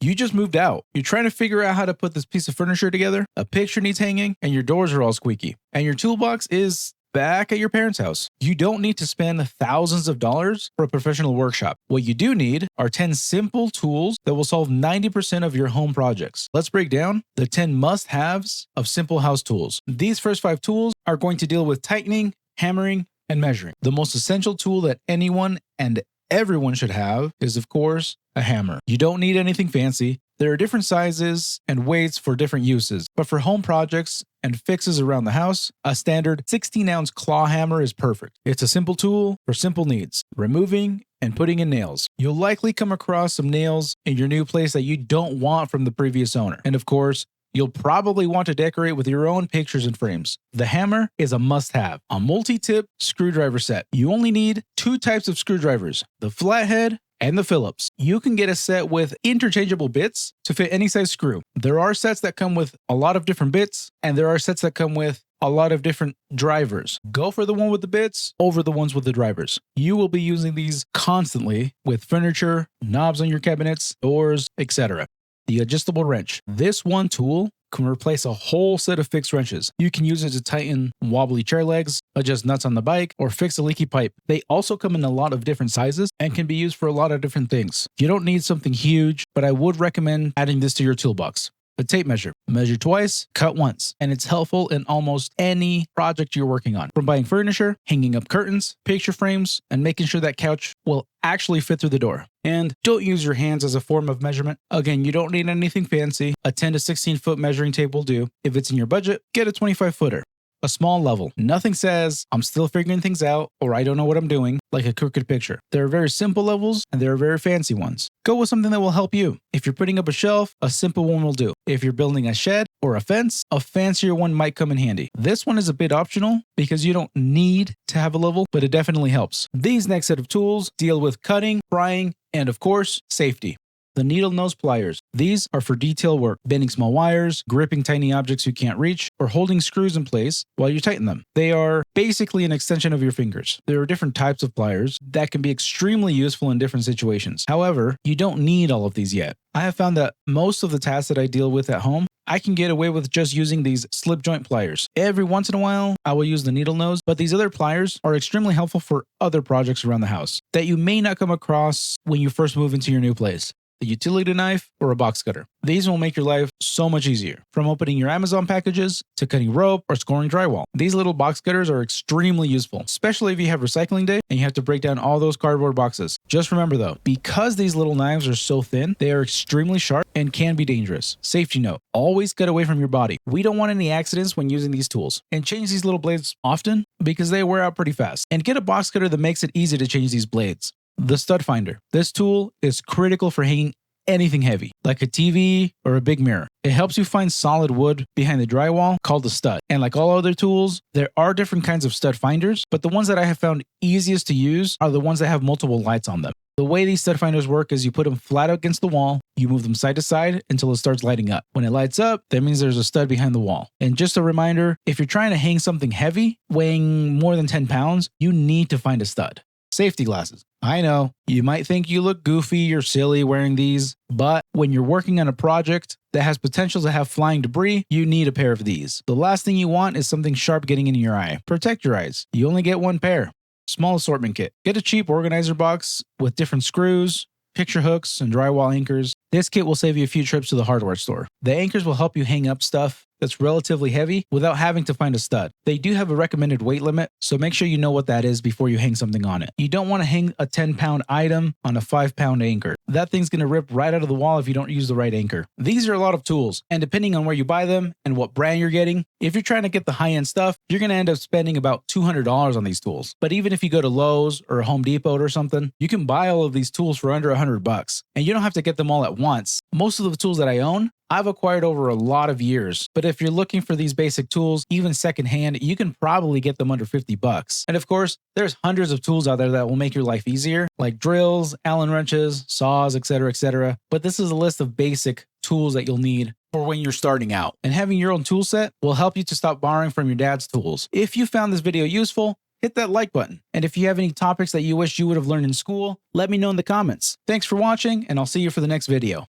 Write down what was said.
You just moved out. You're trying to figure out how to put this piece of furniture together, a picture needs hanging, and your doors are all squeaky. And your toolbox is back at your parents' house. You don't need to spend thousands of dollars for a professional workshop. What you do need are 10 simple tools that will solve 90% of your home projects. Let's break down the 10 must-haves of simple house tools. These first 5 tools are going to deal with tightening, hammering, and measuring. The most essential tool that anyone and everyone should have is, of course, a hammer. You don't need anything fancy. There are different sizes and weights for different uses, but for home projects and fixes around the house, a standard 16-ounce claw hammer is perfect. It's a simple tool for simple needs, removing and putting in nails. You'll likely come across some nails in your new place that you don't want from the previous owner. And of course, you'll probably want to decorate with your own pictures and frames. The hammer is a must-have, a multi-tip screwdriver set. You only need 2 types of screwdrivers, the flathead and the Phillips. You can get a set with interchangeable bits to fit any size screw. There are sets that come with a lot of different bits, and there are sets that come with a lot of different drivers. Go for the one with the bits over the ones with the drivers. You will be using these constantly with furniture, knobs on your cabinets, doors, etc. The adjustable wrench. This one tool can replace a whole set of fixed wrenches. You can use it to tighten wobbly chair legs, adjust nuts on the bike, or fix a leaky pipe. They also come in a lot of different sizes and can be used for a lot of different things. You don't need something huge, but I would recommend adding this to your toolbox. A tape measure. Measure twice, cut once, and it's helpful in almost any project you're working on. From buying furniture, hanging up curtains, picture frames, and making sure that couch will actually fit through the door. And don't use your hands as a form of measurement. Again, you don't need anything fancy. A 10 to 16 foot measuring tape will do. If it's in your budget, get a 25 footer. A small level. Nothing says, I'm still figuring things out, or I don't know what I'm doing, like a crooked picture. There are very simple levels, and there are very fancy ones. Go with something that will help you. If you're putting up a shelf, a simple one will do. If you're building a shed or a fence, a fancier one might come in handy. This one is a bit optional because you don't need to have a level, but it definitely helps. These next set of tools deal with cutting, prying, and of course, safety. The needle nose pliers. These are for detail work, bending small wires, gripping tiny objects you can't reach, or holding screws in place while you tighten them. They are basically an extension of your fingers. There are different types of pliers that can be extremely useful in different situations. However, you don't need all of these yet. I have found that most of the tasks that I deal with at home, I can get away with just using these slip joint pliers. Every once in a while, I will use the needle nose, but these other pliers are extremely helpful for other projects around the house that you may not come across when you first move into your new place. A utility knife, or a box cutter. These will make your life so much easier. From opening your Amazon packages to cutting rope or scoring drywall. These little box cutters are extremely useful, especially if you have recycling day and you have to break down all those cardboard boxes. Just remember though, because these little knives are so thin, they are extremely sharp and can be dangerous. Safety note, always cut away from your body. We don't want any accidents when using these tools. And change these little blades often because they wear out pretty fast. And get a box cutter that makes it easy to change these blades. The stud finder. This tool is critical for hanging anything heavy, like a TV or a big mirror. It helps you find solid wood behind the drywall called the stud. And like all other tools, there are different kinds of stud finders, but the ones that I have found easiest to use are the ones that have multiple lights on them. The way these stud finders work is you put them flat against the wall, you move them side to side until it starts lighting up. When it lights up, that means there's a stud behind the wall. And just a reminder, if you're trying to hang something heavy, weighing more than 10 pounds, you need to find a stud. Safety glasses. I know, you might think you look goofy or silly wearing these, but when you're working on a project that has potential to have flying debris, you need a pair of these. The last thing you want is something sharp getting into your eye. Protect your eyes. You only get one pair. Small assortment kit. Get a cheap organizer box with different screws, picture hooks, and drywall anchors. This kit will save you a few trips to the hardware store. The anchors will help you hang up stuff that's relatively heavy without having to find a stud. They do have a recommended weight limit, so make sure you know what that is before you hang something on it. You don't want to hang a 10-pound item on a 5-pound anchor. That thing's going to rip right out of the wall if you don't use the right anchor. These are a lot of tools, and depending on where you buy them and what brand you're getting, if you're trying to get the high-end stuff, you're going to end up spending about $200 on these tools. But even if you go to Lowe's or Home Depot or something, you can buy all of these tools for under $100, and you don't have to get them all at once. Most of the tools that I own, I've acquired over a lot of years, but if you're looking for these basic tools, even secondhand, you can probably get them under $50. And of course, there's hundreds of tools out there that will make your life easier, like drills, Allen wrenches, saws, etc., etc. But this is a list of basic tools that you'll need for when you're starting out. And having your own tool set will help you to stop borrowing from your dad's tools. If you found this video useful, hit that like button. And if you have any topics that you wish you would have learned in school, let me know in the comments. Thanks for watching, and I'll see you for the next video.